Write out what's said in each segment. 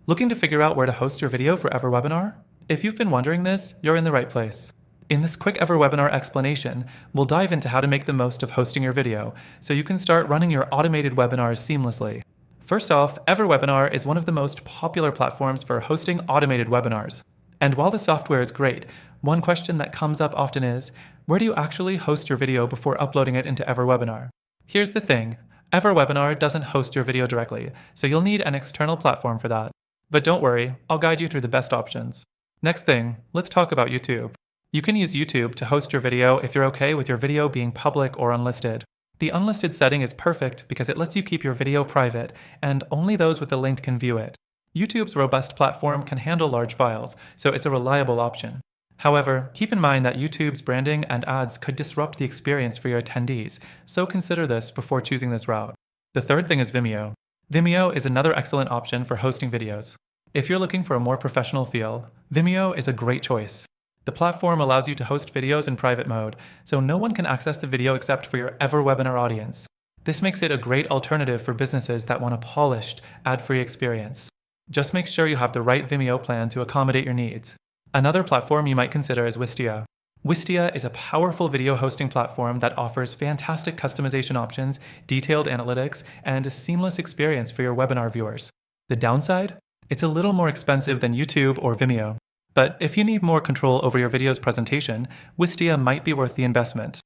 Looking to figure out where to host your video for EverWebinar? If you've been wondering this, you're in the right place. In this quick EverWebinar explanation, we'll dive into how to make the most of hosting your video so you can start running your automated webinars seamlessly. First off, EverWebinar is one of the most popular platforms for hosting automated webinars. And while the software is great, one question that comes up often is, where do you actually host your video before uploading it into EverWebinar? Here's the thing, EverWebinar doesn't host your video directly, so you'll need an external platform for that. But don't worry, I'll guide you through the best options. Next thing, let's talk about YouTube. You can use YouTube to host your video if you're okay with your video being public or unlisted. The unlisted setting is perfect because it lets you keep your video private, and only those with the link can view it. YouTube's robust platform can handle large files, so it's a reliable option. However, keep in mind that YouTube's branding and ads could disrupt the experience for your attendees, so consider this before choosing this route. The third thing is Vimeo. Vimeo is another excellent option for hosting videos. If you're looking for a more professional feel, Vimeo is a great choice. The platform allows you to host videos in private mode, so no one can access the video except for your EverWebinar audience. This makes it a great alternative for businesses that want a polished, ad-free experience. Just make sure you have the right Vimeo plan to accommodate your needs. Another platform you might consider is Wistia. Wistia is a powerful video hosting platform that offers fantastic customization options, detailed analytics, and a seamless experience for your webinar viewers. The downside? It's a little more expensive than YouTube or Vimeo. But if you need more control over your video's presentation, Wistia might be worth the investment.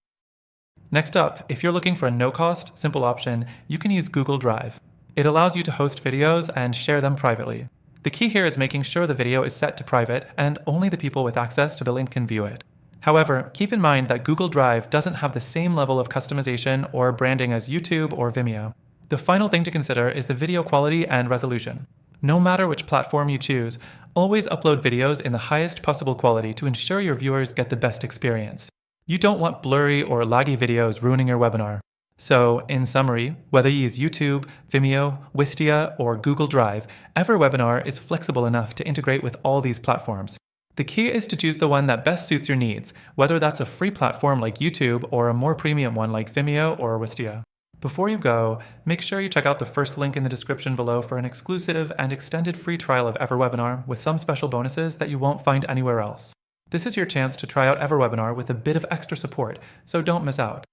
Next up, if you're looking for a no-cost, simple option, you can use Google Drive. It allows you to host videos and share them privately. The key here is making sure the video is set to private and only the people with access to the link can view it. However, keep in mind that Google Drive doesn't have the same level of customization or branding as YouTube or Vimeo. The final thing to consider is the video quality and resolution. No matter which platform you choose, always upload videos in the highest possible quality to ensure your viewers get the best experience. You don't want blurry or laggy videos ruining your webinar. So, in summary, whether you use YouTube, Vimeo, Wistia, or Google Drive, EverWebinar is flexible enough to integrate with all these platforms. The key is to choose the one that best suits your needs, whether that's a free platform like YouTube or a more premium one like Vimeo or Wistia. Before you go, make sure you check out the first link in the description below for an exclusive and extended free trial of EverWebinar with some special bonuses that you won't find anywhere else. This is your chance to try out EverWebinar with a bit of extra support, so don't miss out.